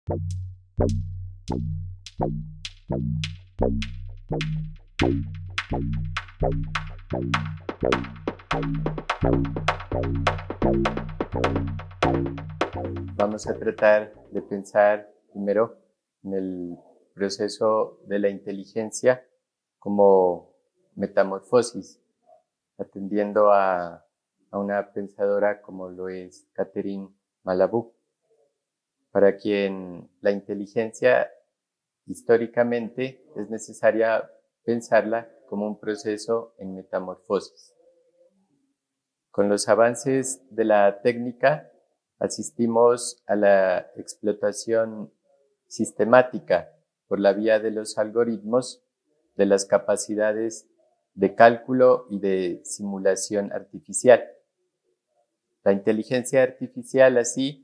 Vamos a tratar de pensar primero en el proceso de la inteligencia como metamorfosis, atendiendo a una pensadora como lo es Catherine Malabou, para quien la inteligencia históricamente es necesaria pensarla como un proceso en metamorfosis. Con los avances de la técnica asistimos a la explotación sistemática por la vía de los algoritmos de las capacidades de cálculo y de simulación artificial. La inteligencia artificial así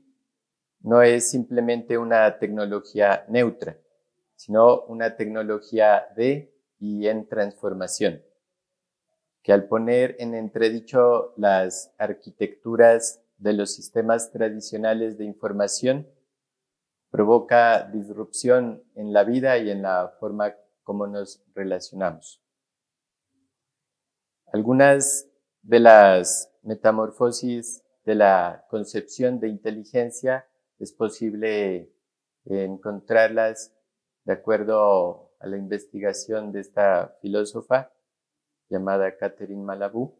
no es simplemente una tecnología neutra, sino una tecnología de y en transformación, que al poner en entredicho las arquitecturas de los sistemas tradicionales de información, provoca disrupción en la vida y en la forma como nos relacionamos. Algunas de las metamorfosis de la concepción de inteligencia es posible encontrarlas de acuerdo a la investigación de esta filósofa llamada Catherine Malabou,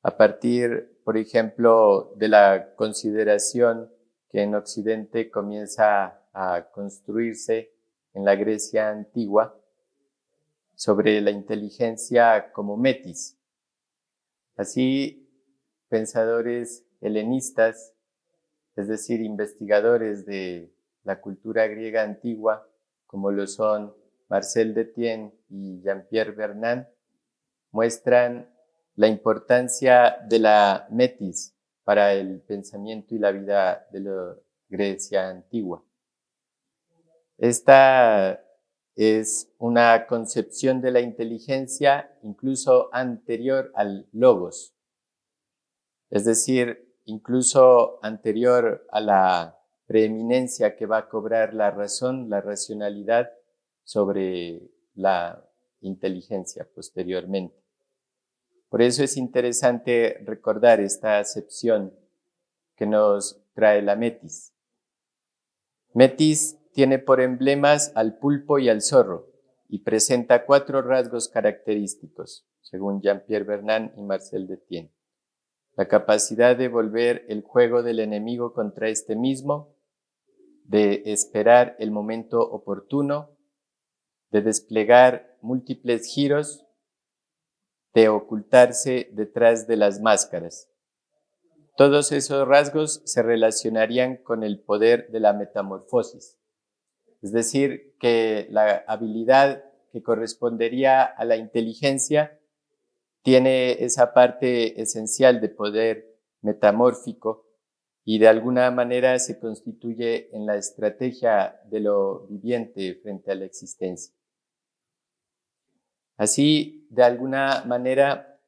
a partir, por ejemplo, de la consideración que en Occidente comienza a construirse en la Grecia antigua sobre la inteligencia como metis. Así, pensadores helenistas, es decir, investigadores de la cultura griega antigua, como lo son Marcel Détienne y Jean-Pierre Vernant, muestran la importancia de la metis para el pensamiento y la vida de la Grecia antigua. Esta es una concepción de la inteligencia incluso anterior al logos, es decir, incluso anterior a la preeminencia que va a cobrar la razón, la racionalidad sobre la inteligencia posteriormente. Por eso es interesante recordar esta acepción que nos trae la metis. Metis tiene por emblemas al pulpo y al zorro y presenta 4 rasgos característicos, según Jean-Pierre Vernant y Marcel Détienne. La capacidad de volver el juego del enemigo contra este mismo, de esperar el momento oportuno, de desplegar múltiples giros, de ocultarse detrás de las máscaras. Todos esos rasgos se relacionarían con el poder de la metamorfosis. Es decir, que la habilidad que correspondería a la inteligencia tiene esa parte esencial de poder metamórfico y de alguna manera se constituye en la estrategia de lo viviente frente a la existencia. Así, de alguna manera,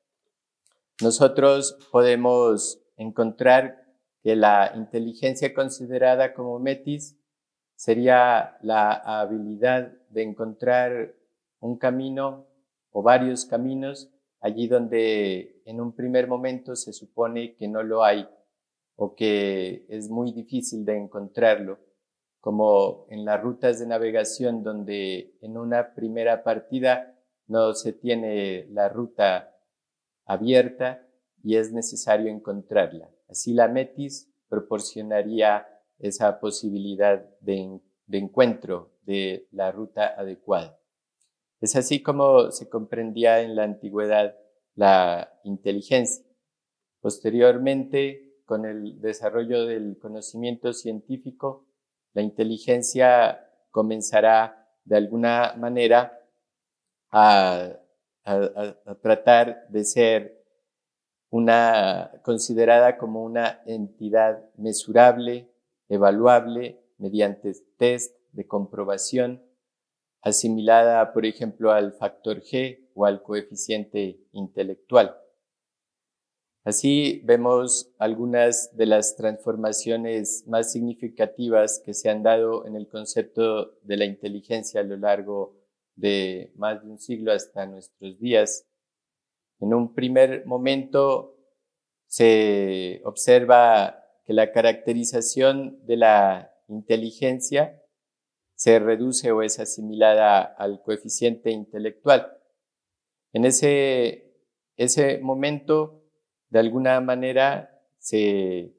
nosotros podemos encontrar que la inteligencia considerada como metis sería la habilidad de encontrar un camino o varios caminos allí donde en un primer momento se supone que no lo hay o que es muy difícil de encontrarlo, como en las rutas de navegación donde en una primera partida no se tiene la ruta abierta y es necesario encontrarla. Así la metis proporcionaría esa posibilidad de encuentro de la ruta adecuada. Es así como se comprendía en la antigüedad la inteligencia. Posteriormente, con el desarrollo del conocimiento científico, la inteligencia comenzará de alguna manera a tratar de ser considerada como una entidad mesurable, evaluable mediante test de comprobación, asimilada, por ejemplo, al factor G o al coeficiente intelectual. Así vemos algunas de las transformaciones más significativas que se han dado en el concepto de la inteligencia a lo largo de más de un siglo hasta nuestros días. En un primer momento se observa que la caracterización de la inteligencia se reduce o es asimilada al coeficiente intelectual. En ese momento, de alguna manera, se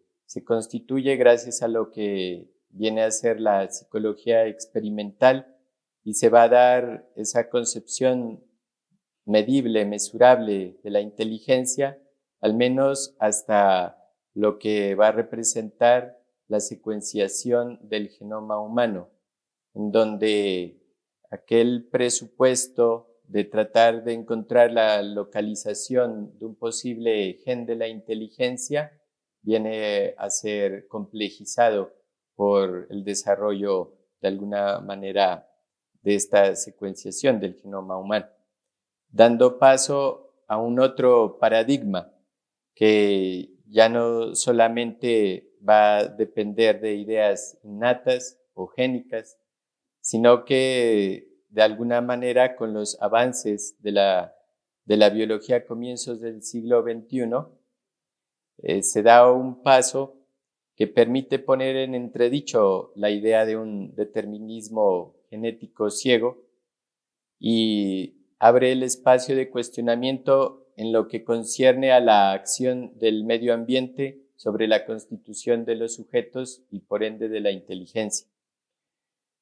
constituye gracias a lo que viene a ser la psicología experimental y se va a dar esa concepción medible, mesurable de la inteligencia, al menos hasta lo que va a representar la secuenciación del genoma humano, en donde aquel presupuesto de tratar de encontrar la localización de un posible gen de la inteligencia viene a ser complejizado por el desarrollo de alguna manera de esta secuenciación del genoma humano, dando paso a un otro paradigma que ya no solamente va a depender de ideas innatas o génicas, sino que de alguna manera con los avances de la biología a comienzos del siglo XXI, se da un paso que permite poner en entredicho la idea de un determinismo genético ciego y abre el espacio de cuestionamiento en lo que concierne a la acción del medio ambiente sobre la constitución de los sujetos y por ende de la inteligencia.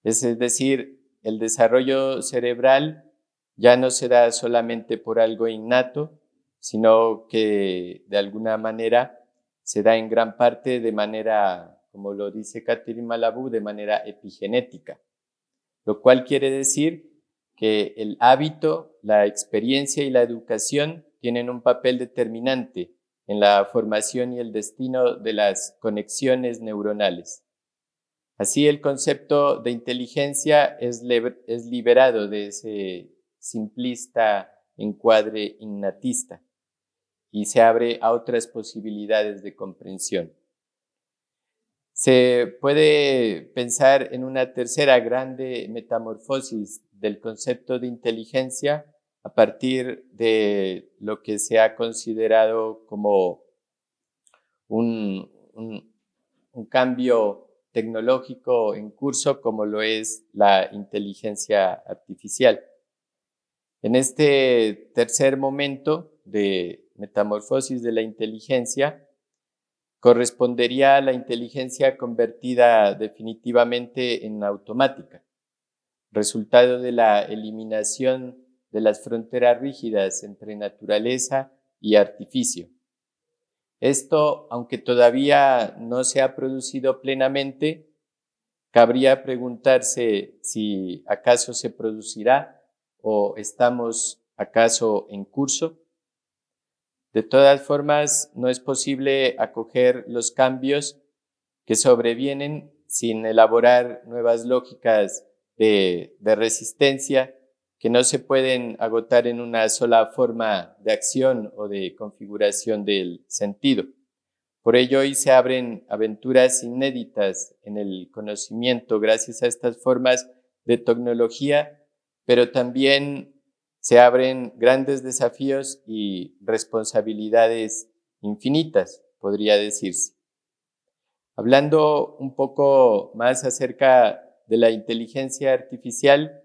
Es decir, el desarrollo cerebral ya no se da solamente por algo innato, sino que de alguna manera se da en gran parte de manera, como lo dice Catherine Malabou, de manera epigenética, lo cual quiere decir que el hábito, la experiencia y la educación tienen un papel determinante en la formación y el destino de las conexiones neuronales. Así, el concepto de inteligencia es liberado de ese simplista encuadre innatista y se abre a otras posibilidades de comprensión. Se puede pensar en una tercera grande metamorfosis del concepto de inteligencia a partir de lo que se ha considerado como un cambio tecnológico en curso, como lo es la inteligencia artificial. En este tercer momento de metamorfosis de la inteligencia, correspondería a la inteligencia convertida definitivamente en automática, resultado de la eliminación de las fronteras rígidas entre naturaleza y artificio. Esto, aunque todavía no se ha producido plenamente, cabría preguntarse si acaso se producirá o estamos acaso en curso. De todas formas, no es posible acoger los cambios que sobrevienen sin elaborar nuevas lógicas de resistencia que no se pueden agotar en una sola forma de acción o de configuración del sentido. Por ello, hoy se abren aventuras inéditas en el conocimiento gracias a estas formas de tecnología, pero también se abren grandes desafíos y responsabilidades infinitas, podría decirse. Hablando un poco más acerca de la inteligencia artificial,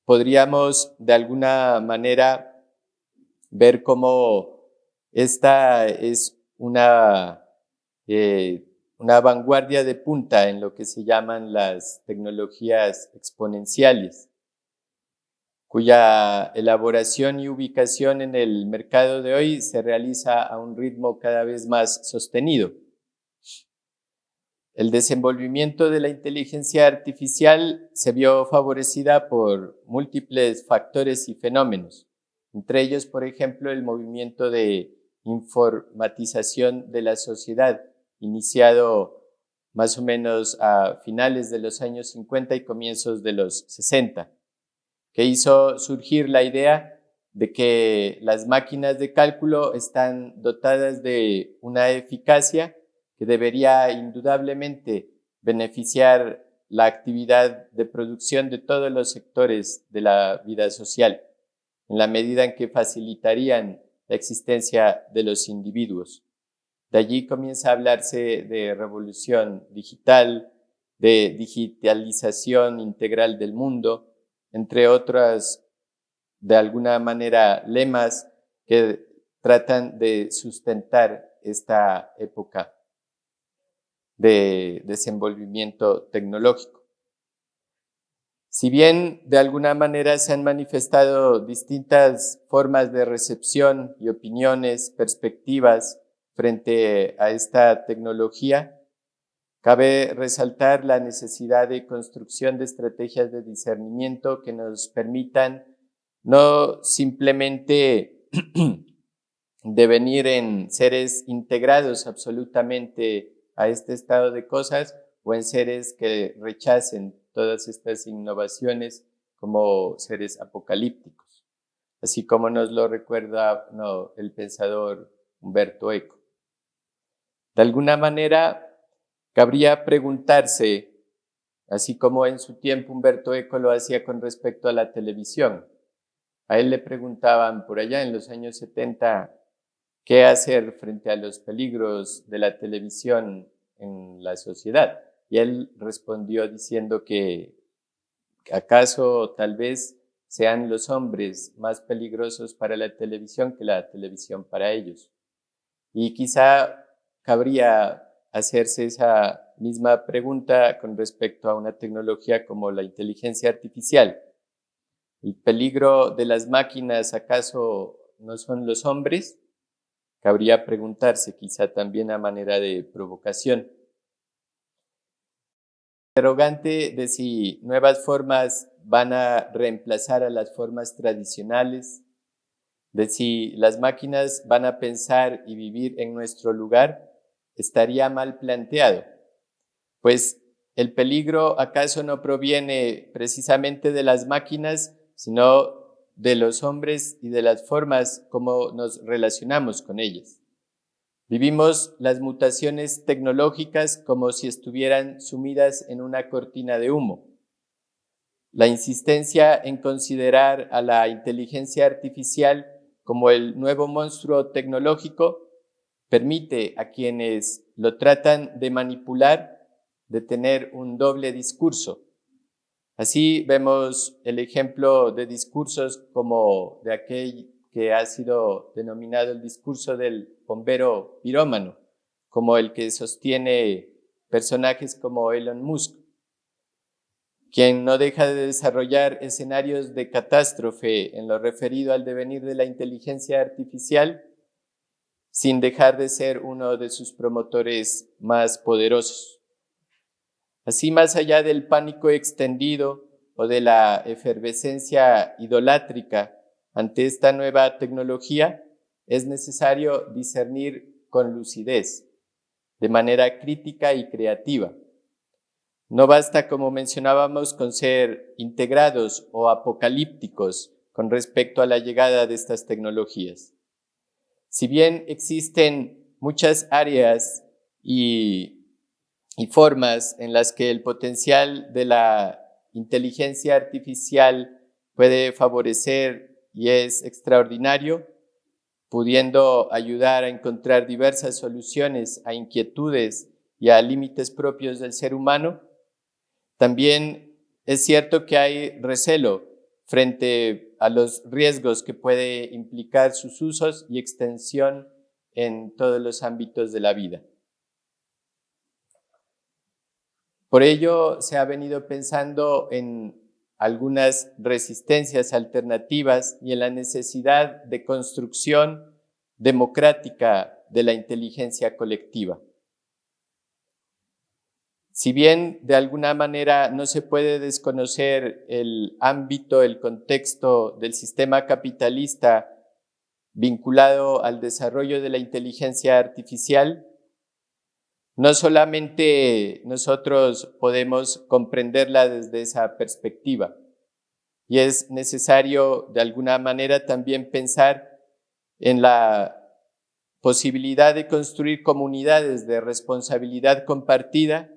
podríamos de alguna manera ver cómo esta es una vanguardia de punta en lo que se llaman las tecnologías exponenciales, cuya elaboración y ubicación en el mercado de hoy se realiza a un ritmo cada vez más sostenido. El desenvolvimiento de la inteligencia artificial se vio favorecida por múltiples factores y fenómenos, entre ellos, por ejemplo, el movimiento de informatización de la sociedad, iniciado más o menos a finales de los años 50 y comienzos de los 60, que hizo surgir la idea de que las máquinas de cálculo están dotadas de una eficacia que debería indudablemente beneficiar la actividad de producción de todos los sectores de la vida social, en la medida en que facilitarían la existencia de los individuos. De allí comienza a hablarse de revolución digital, de digitalización integral del mundo, entre otras, de alguna manera, lemas que tratan de sustentar esta época de desenvolvimiento tecnológico. Si bien de alguna manera se han manifestado distintas formas de recepción y opiniones, perspectivas frente a esta tecnología, cabe resaltar la necesidad de construcción de estrategias de discernimiento que nos permitan no simplemente devenir en seres integrados absolutamente a este estado de cosas o en seres que rechacen todas estas innovaciones como seres apocalípticos, así como nos lo recuerda el pensador Umberto Eco. De alguna manera, cabría preguntarse, así como en su tiempo Umberto Eco lo hacía con respecto a la televisión. A él le preguntaban por allá en los años 70 qué hacer frente a los peligros de la televisión en la sociedad. Y él respondió diciendo que acaso tal vez sean los hombres más peligrosos para la televisión que la televisión para ellos. Y quizá cabría hacerse esa misma pregunta con respecto a una tecnología como la inteligencia artificial. ¿El peligro de las máquinas acaso no son los hombres? Cabría preguntarse, quizá también a manera de provocación. Interrogante de si nuevas formas van a reemplazar a las formas tradicionales, de si las máquinas van a pensar y vivir en nuestro lugar, estaría mal planteado, pues el peligro acaso no proviene precisamente de las máquinas, sino de los hombres y de las formas como nos relacionamos con ellas. Vivimos las mutaciones tecnológicas como si estuvieran sumidas en una cortina de humo. La insistencia en considerar a la inteligencia artificial como el nuevo monstruo tecnológico permite a quienes lo tratan de manipular de tener un doble discurso. Así vemos el ejemplo de discursos como de aquel que ha sido denominado el discurso del bombero pirómano, como el que sostiene personajes como Elon Musk, quien no deja de desarrollar escenarios de catástrofe en lo referido al devenir de la inteligencia artificial, sin dejar de ser uno de sus promotores más poderosos. Así, más allá del pánico extendido o de la efervescencia idolátrica ante esta nueva tecnología, es necesario discernir con lucidez, de manera crítica y creativa. No basta, como mencionábamos, con ser integrados o apocalípticos con respecto a la llegada de estas tecnologías. Si bien existen muchas áreas y formas en las que el potencial de la inteligencia artificial puede favorecer y es extraordinario, pudiendo ayudar a encontrar diversas soluciones a inquietudes y a límites propios del ser humano, también es cierto que hay recelo frente a los riesgos que puede implicar sus usos y extensión en todos los ámbitos de la vida. Por ello, se ha venido pensando en algunas resistencias alternativas y en la necesidad de construcción democrática de la inteligencia colectiva. Si bien de alguna manera no se puede desconocer el ámbito, el contexto del sistema capitalista vinculado al desarrollo de la inteligencia artificial, no solamente nosotros podemos comprenderla desde esa perspectiva, y es necesario de alguna manera también pensar en la posibilidad de construir comunidades de responsabilidad compartida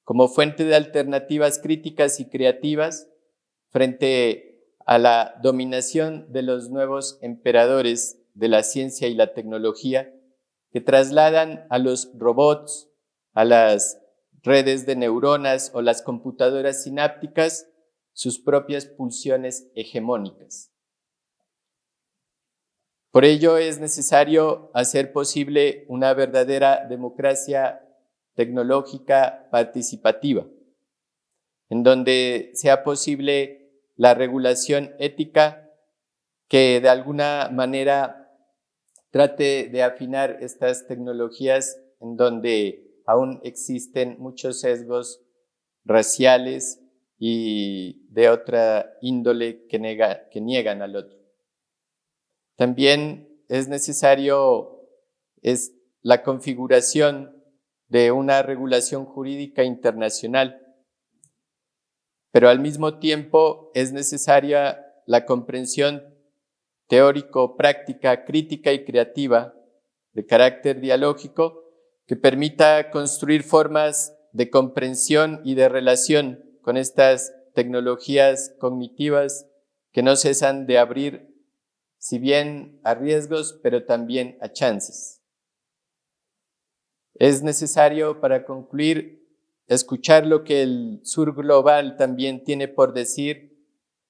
como fuente de alternativas críticas y creativas frente a la dominación de los nuevos emperadores de la ciencia y la tecnología que trasladan a los robots, a las redes de neuronas o las computadoras sinápticas sus propias pulsiones hegemónicas. Por ello es necesario hacer posible una verdadera democracia tecnológica participativa, en donde sea posible la regulación ética que de alguna manera trate de afinar estas tecnologías en donde aún existen muchos sesgos raciales y de otra índole que niegan al otro. También es necesario la configuración de una regulación jurídica internacional, pero al mismo tiempo es necesaria la comprensión teórico, práctica, crítica y creativa de carácter dialógico que permita construir formas de comprensión y de relación con estas tecnologías cognitivas que no cesan de abrir, si bien a riesgos, pero también a chances. Es necesario, para concluir, escuchar lo que el sur global también tiene por decir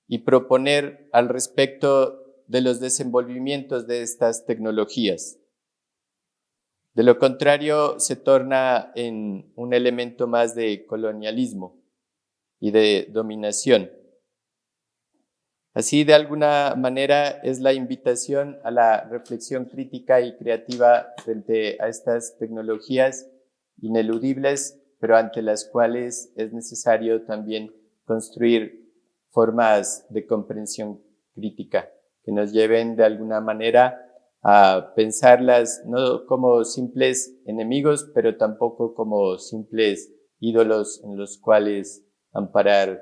y proponer al respecto de los desenvolvimientos de estas tecnologías. De lo contrario, se torna en un elemento más de colonialismo y de dominación. Así, de alguna manera, es la invitación a la reflexión crítica y creativa frente a estas tecnologías ineludibles, pero ante las cuales es necesario también construir formas de comprensión crítica que nos lleven de alguna manera a pensarlas no como simples enemigos, pero tampoco como simples ídolos en los cuales amparar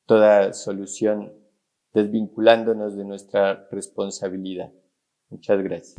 toda solución, desvinculándonos de nuestra responsabilidad. Muchas gracias.